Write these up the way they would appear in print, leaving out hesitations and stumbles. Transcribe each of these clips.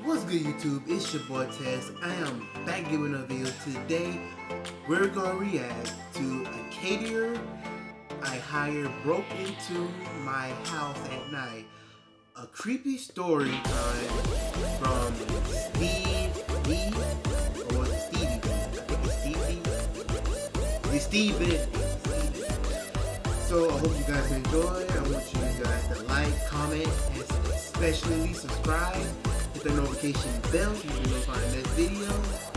What's good, YouTube? It's your boy Tess. I am back giving a video. Today, we're gonna react to a caterer I hired broke into my house at night. A creepy story time from Steve Lee, or was it Stevie B? I think it's Steve Lee. It's Steve B. So I hope you guys enjoy. I want you guys to like, comment, and especially subscribe. Hit the notification bell so you can notify the next video.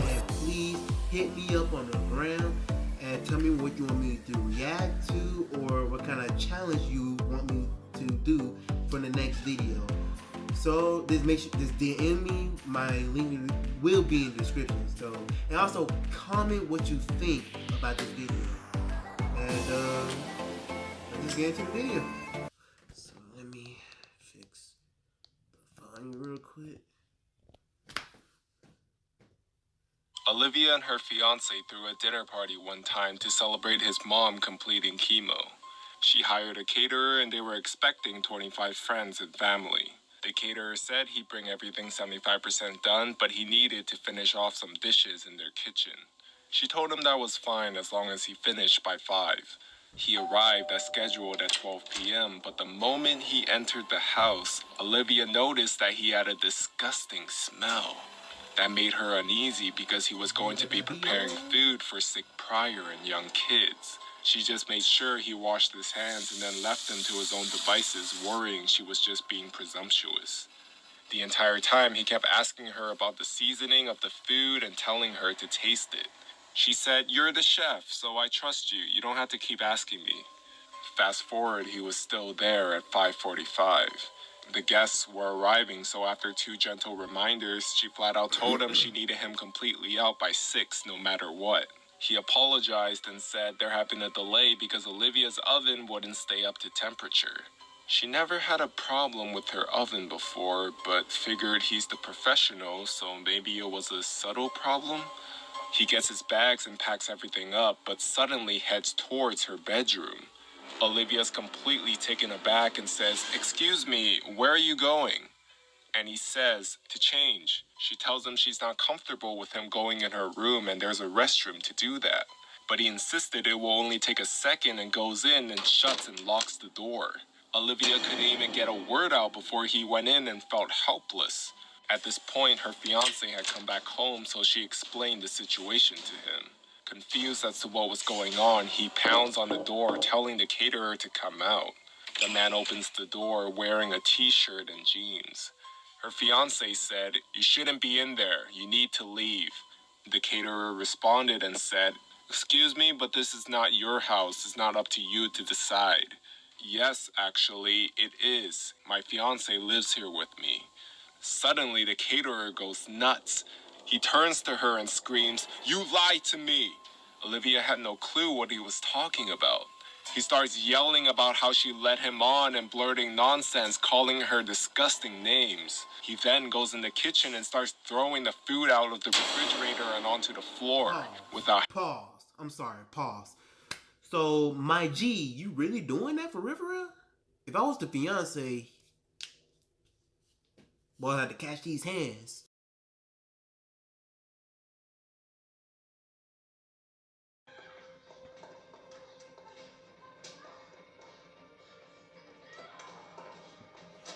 And please hit me up on the gram and tell me what you want me to react to or what kind of challenge you want me to do for the next video. So just make sure this DM me. My link will be in the description. So and also comment what you think about this video. And let's get into the video. So let me fix the volume real quick. Olivia and her fiance threw a dinner party one time to celebrate his mom completing chemo. She hired a caterer and they were expecting 25 friends and family. The caterer said he'd bring everything 75% done, but he needed to finish off some dishes in their kitchen. She told him that was fine as long as he finished by 5. He arrived as scheduled at 12 p.m., but the moment he entered the house, Olivia noticed that he had a disgusting smell. That made her uneasy because he was going to be preparing food for sick prior and young kids. She just made sure he washed his hands and then left him to his own devices, worrying she was just being presumptuous. The entire time, he kept asking her about the seasoning of the food and telling her to taste it. She said, "You're the chef, so I trust you. You don't have to keep asking me." Fast forward, he was still there at 5:45. The guests were arriving, so after 2 gentle reminders, she flat out told him she needed him completely out by 6, no matter what. He apologized and said there had been a delay because Olivia's oven wouldn't stay up to temperature. She never had a problem with her oven before, but figured he's the professional, so maybe it was a subtle problem. He gets his bags and packs everything up, but suddenly heads towards her bedroom. Olivia's completely taken aback and says, "Excuse me, where are you going?" And he says, "To change." She tells him she's not comfortable with him going in her room and there's a restroom to do that. But he insisted it will only take a second and goes in and shuts and locks the door. Olivia couldn't even get a word out before he went in and felt helpless. At this point, her fiancé had come back home, so she explained the situation to him. Confused as to what was going on, he pounds on the door, telling the caterer to come out. The man opens the door wearing a t-shirt and jeans. Her fiancé said, "You shouldn't be in there. You need to leave." The caterer responded and said, "Excuse me, but this is not your house. It's not up to you to decide." "Yes, actually, it is. My fiancé lives here with me." Suddenly, the caterer goes nuts. He turns to her and screams, "You lied to me!" Olivia had no clue what he was talking about. He starts yelling about how she led him on and blurting nonsense, calling her disgusting names. He then goes in the kitchen and starts throwing the food out of the refrigerator and onto the floor. Pause. I'm sorry, pause. So, my G, you really doing that for real? If I was the fiance, boy, I had to catch these hands.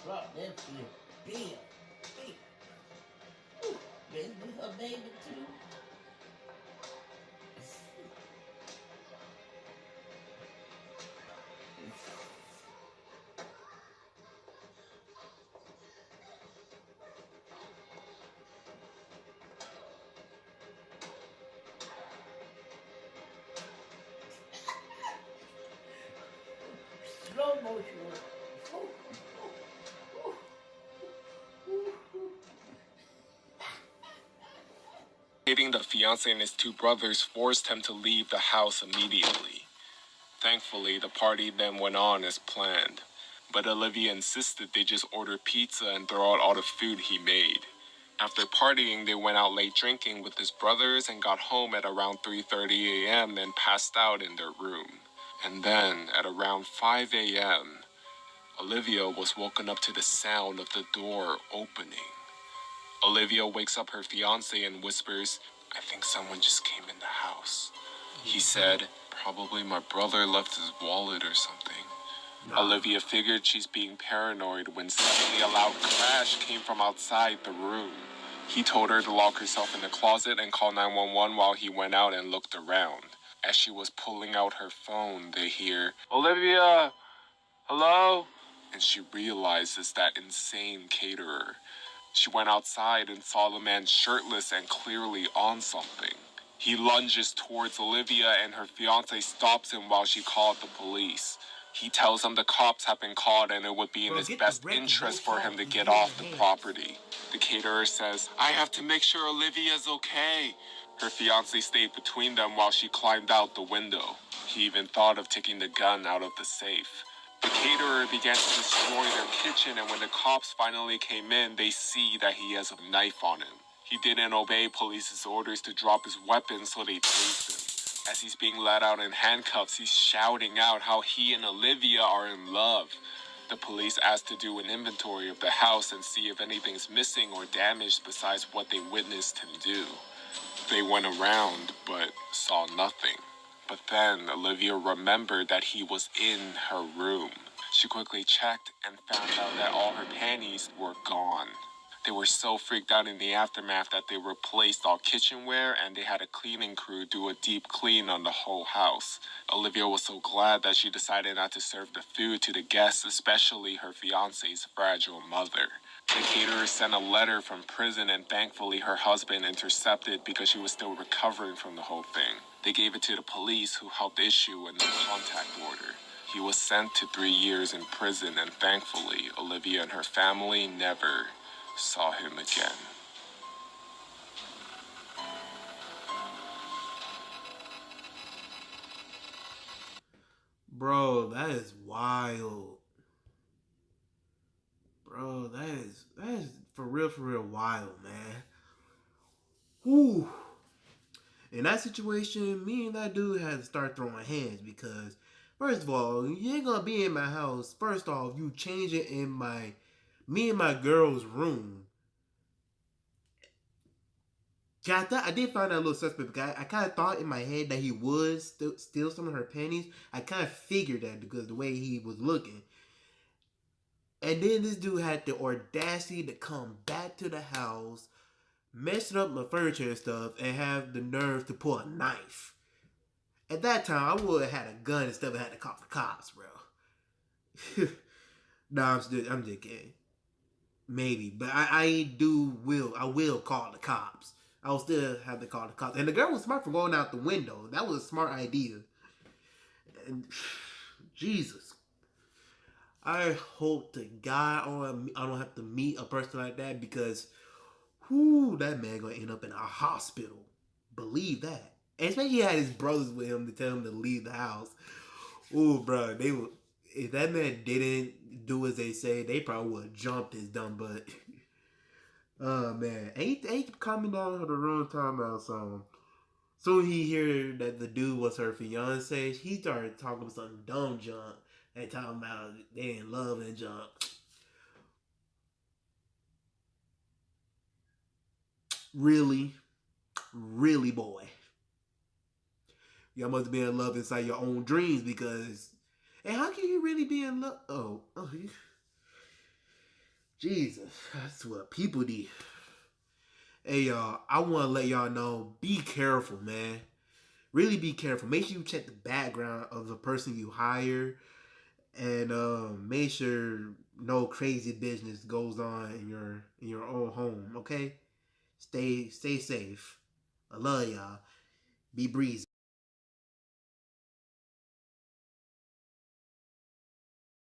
Drop that shit. Damn. Ooh, baby, her baby too. Slow motion. The fiancé and his 2 brothers forced him to leave the house immediately. Thankfully, the party then went on as planned, but Olivia insisted they just order pizza and throw out all the food he made. After partying, they went out late drinking with his brothers and got home at around 3:30 a.m. and passed out in their room. And then, at around 5 a.m., Olivia was woken up to the sound of the door opening. Olivia wakes up her fiance and whispers, "I think someone just came in the house." He said, "Probably my brother left his wallet or something." Olivia figured she's being paranoid when suddenly a loud crash came from outside the room. He told her to lock herself in the closet and call 911 while he went out and looked around. As she was pulling out her phone, they hear, "Olivia, hello?" And she realizes that insane caterer. She went outside and saw the man shirtless and clearly on something. He lunges towards Olivia and her fiance stops him while she called the police. He tells them the cops have been called and it would be in his best interest for him to get off the property. The caterer says, "I have to make sure Olivia's okay." Her fiance stayed between them while she climbed out the window. He even thought of taking the gun out of the safe. The caterer began to destroy their kitchen, and when the cops finally came in, they see that he has a knife on him. He didn't obey police's orders to drop his weapon, so they tased him. As he's being let out in handcuffs, he's shouting out how he and Olivia are in love. The police asked to do an inventory of the house and see if anything's missing or damaged besides what they witnessed him do. They went around, but saw nothing. But then Olivia remembered that he was in her room. She quickly checked and found out that all her panties were gone. They were so freaked out in the aftermath that they replaced all kitchenware and they had a cleaning crew do a deep clean on the whole house. Olivia was so glad that she decided not to serve the food to the guests, especially her fiance's fragile mother. The caterer sent a letter from prison and thankfully her husband intercepted because she was still recovering from the whole thing. They gave it to the police who helped issue a no-contact order. He was sent to 3 years in prison and thankfully Olivia and her family never saw him again. Bro, that is wild. Bro, that is for real wild, man. Whew. In that situation, me and that dude had to start throwing hands because, first of all, you ain't gonna be in my house. First off, you change it in me and my girl's room. Yeah, I did find that a little suspect because I kind of thought in my head that he would steal some of her panties. I kind of figured that because the way he was looking. And then this dude had the audacity to come back to the house, messing up my furniture and stuff, and have the nerve to pull a knife. At that time, I would have had a gun instead of had to call the cops, bro. Nah, I'm just kidding. Maybe, but I will call the cops. I will still have to call the cops. And the girl was smart for going out the window. That was a smart idea. And Jesus, I hope to God I don't have to meet a person like that because, whoo, that man gonna end up in a hospital. Believe that. And especially he had his brothers with him to tell him to leave the house. Ooh, bro, they would. If that man didn't do as they say, they probably would have jumped his dumb butt. Oh man, ain't coming down to the wrong time out song. Soon he heard that the dude was her fiance. He started talking some dumb junk and talking about they in love and junk. Really, really, boy. Y'all must be in love inside your own dreams because. And how can you really be in love? Oh, Jesus, that's what people do. Hey y'all, I want to let y'all know, be careful, man. Really be careful. Make sure you check the background of the person you hire, and make sure no crazy business goes on in your own home. Okay, stay safe. I love y'all. Be breezy.